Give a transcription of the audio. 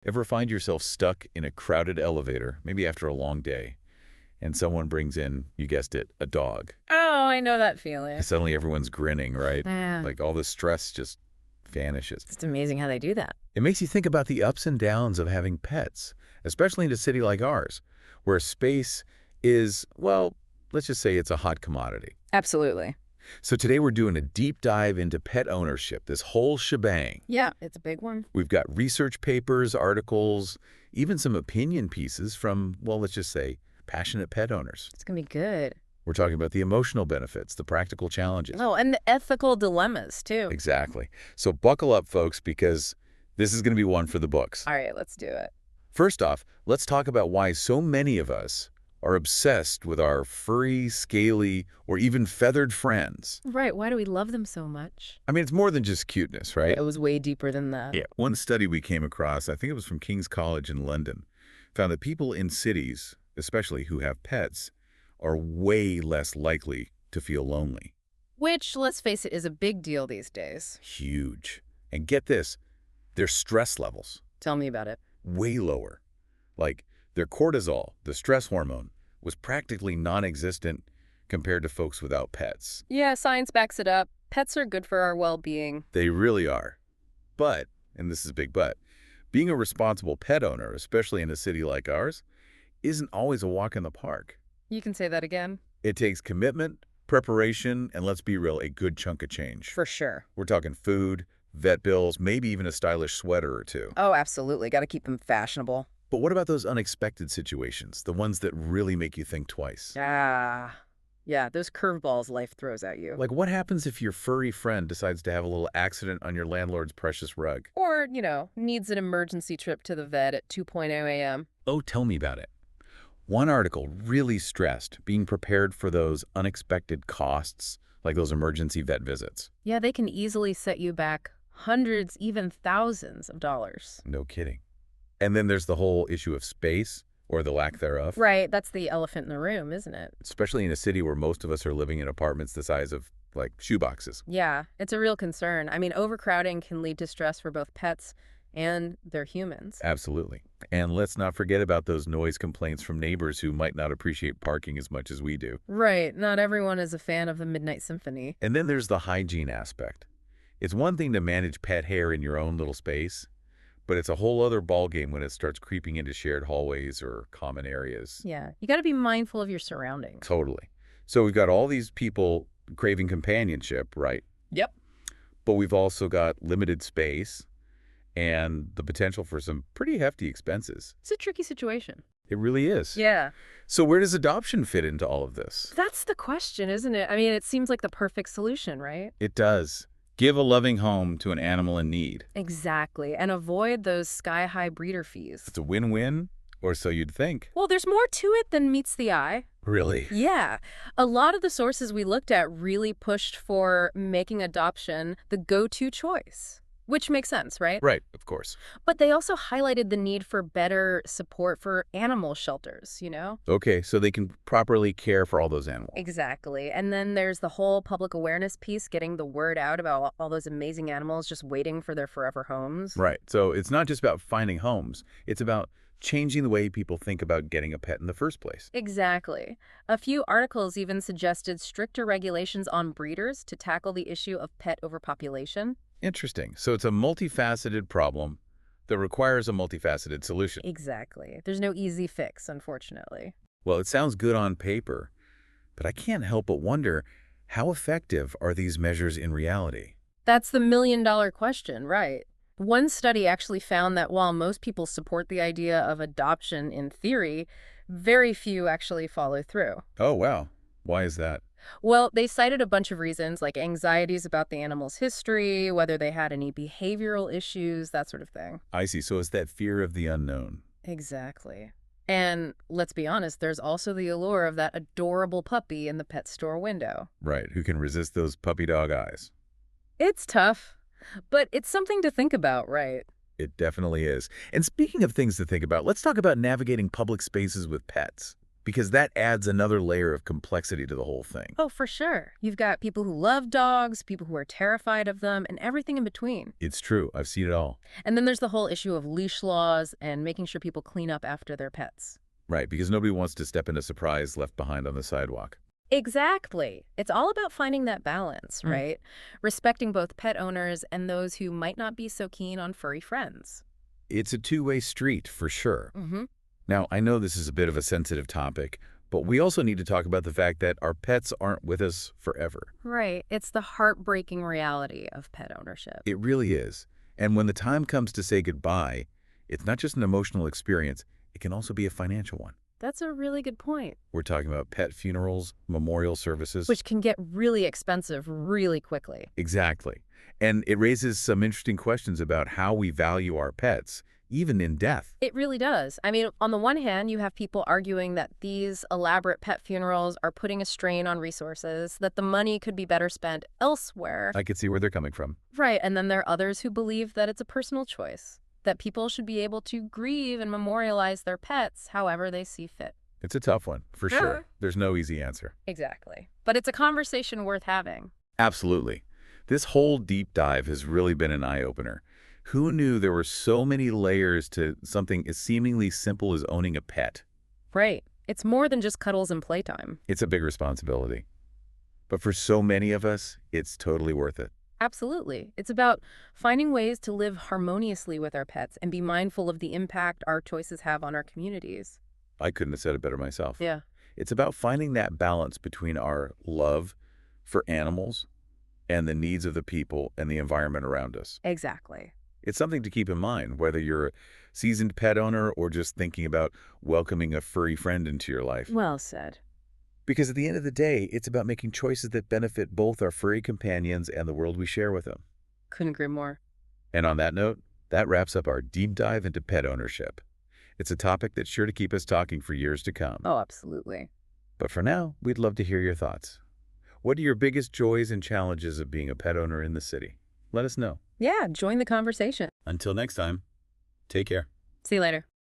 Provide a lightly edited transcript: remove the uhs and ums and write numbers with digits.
Ever find yourself stuck in a crowded elevator, maybe after a long day, and someone brings in, you guessed it, a dog? Oh, I know that And feeling. suddenly everyone's grinning, right? Yeah. Like all the stress just vanishes. It's amazing how they do that. It makes you think about the ups and downs of having pets, especially in a city like ours, where space is, well, let's just say it's a hot commodity. Absolutely. So today we're doing a deep dive into pet ownership, this whole shebang. Yeah, it's a big one. We've got research papers, articles, even some opinion pieces from, well, let's just say, passionate pet owners. It's going to be good. We're talking about the emotional benefits, the practical challenges. Oh, and the ethical dilemmas, too. Exactly. So buckle up, folks, because this is going to be one for the books. All right, let's do it. First off, let's talk about why so many of us are obsessed with our furry, scaly, or even feathered friends. Right, why do we love them so much? I mean, it's more than just cuteness, right? It was way deeper than that. Yeah. One study we came across, I think it was from King's College in London, found that people in cities, especially who have pets, are way less likely to feel lonely. Which, let's face it, is a big deal these days. Huge. And get this, their stress levels, Tell me about it. way lower. Like, their cortisol, the stress hormone, was practically non-existent compared to folks without pets. Yeah, science backs it up. Pets are good for our well-being. They really are. But, and this is a big but, being a responsible pet owner, especially in a city like ours, isn't always a walk in the park. You can say that again? It takes commitment, preparation, and let's be real, a good chunk of change. For sure. We're talking food, vet bills, maybe even a stylish sweater or two. Oh, absolutely. Got to keep them fashionable. But what about those unexpected situations, the ones that really make you think twice? Yeah, those curveballs life throws at you. Like what happens if your furry friend decides to have a little accident on your landlord's precious rug? Or, needs an emergency trip to the vet at 2:00 a.m. Oh, tell me about it. One article really stressed being prepared for those unexpected costs, like those emergency vet visits. Yeah, they can easily set you back hundreds, even thousands of dollars. No kidding. And then there's the whole issue of space, or the lack thereof. Right, that's the elephant in the room, isn't it? Especially in a city where most of us are living in apartments the size of, like, shoeboxes. Yeah, it's a real concern. I mean, overcrowding can lead to stress for both pets and their humans. Absolutely. And let's not forget about those noise complaints from neighbors who might not appreciate parking as much as we do. Right, not everyone is a fan of the Midnight Symphony. And then there's the hygiene aspect. It's one thing to manage pet hair in your own little space, but it's a whole other ballgame when it starts creeping into shared hallways or common areas. Yeah, you got to be mindful of your surroundings. Totally. So we've got all these people craving companionship, right? Yep. But we've also got limited space and the potential for some pretty hefty expenses. It's a tricky situation. It really is. Yeah. So where does adoption fit into all of this? That's the question, isn't it? I mean, it seems like the perfect solution, right? It does. Give a loving home to an animal in need. Exactly. And avoid those sky-high breeder fees. It's a win-win, or so you'd think. Well, there's more to it than meets the eye. Really? Yeah. A lot of the sources we looked at really pushed for making adoption the go-to choice, which makes sense, right? Right, of course. But they also highlighted the need for better support for animal shelters, Okay, so they can properly care for all those animals. Exactly. And then there's the whole public awareness piece, getting the word out about all those amazing animals just waiting for their forever homes. Right. So it's not just about finding homes. It's about changing the way people think about getting a pet in the first place. Exactly. A few articles even suggested stricter regulations on breeders to tackle the issue of pet overpopulation. Interesting. So it's a multifaceted problem that requires a multifaceted solution. Exactly. There's no easy fix, unfortunately. Well, it sounds good on paper, but I can't help but wonder, how effective are these measures in reality? That's the million-dollar question, right? One study actually found that while most people support the idea of adoption in theory, very few actually follow through. Oh, wow. Why is that? Well, they cited a bunch of reasons, like anxieties about the animal's history, whether they had any behavioral issues, that sort of thing. I see. So it's that fear of the unknown. Exactly. And let's be honest, there's also the allure of that adorable puppy in the pet store window. Right. Who can resist those puppy dog eyes? It's tough, but it's something to think about, right? It definitely is. And speaking of things to think about, let's talk about navigating public spaces with pets. because that adds another layer of complexity to the whole thing. Oh, for sure. You've got people who love dogs, people who are terrified of them, and everything in between. It's true. I've seen it all. And then there's the whole issue of leash laws and making sure people clean up after their pets. Right, because nobody wants to step in a surprise left behind on the sidewalk. Exactly. It's all about finding that balance, right? Respecting both pet owners and those who might not be so keen on furry friends. It's a two-way street, for sure. Mm-hmm. Now, I know this is a bit of a sensitive topic, but we also need to talk about the fact that our pets aren't with us forever. Right. It's the heartbreaking reality of pet ownership. It really is. And when the time comes to say goodbye, it's not just an emotional experience, it can also be a financial one. That's a really good point. We're talking about pet funerals, memorial services. Which can get really expensive really quickly. Exactly. And it raises some interesting questions about how we value our pets, even in death. It really does. I mean, on the one hand, you have people arguing that these elaborate pet funerals are putting a strain on resources, that the money could be better spent elsewhere. I could see where they're coming from. Right, and then there are others who believe that it's a personal choice, that people should be able to grieve and memorialize their pets however they see fit. It's a tough one, for sure. There's no easy answer. Exactly. But it's a conversation worth having. Absolutely. This whole deep dive has really been an eye-opener. Who knew there were so many layers to something as seemingly simple as owning a pet? Right. It's more than just cuddles and playtime. It's a big responsibility. But for so many of us, it's totally worth it. Absolutely. It's about finding ways to live harmoniously with our pets and be mindful of the impact our choices have on our communities. I couldn't have said it better myself. Yeah. It's about finding that balance between our love for animals and the needs of the people and the environment around us. Exactly. It's something to keep in mind, whether you're a seasoned pet owner or just thinking about welcoming a furry friend into your life. Well said. Because at the end of the day, it's about making choices that benefit both our furry companions and the world we share with them. Couldn't agree more. And on that note, that wraps up our deep dive into pet ownership. It's a topic that's sure to keep us talking for years to come. Oh, absolutely. But for now, we'd love to hear your thoughts. What are your biggest joys and challenges of being a pet owner in the city? Let us know. Yeah, join the conversation. Until next time, take care. See you later.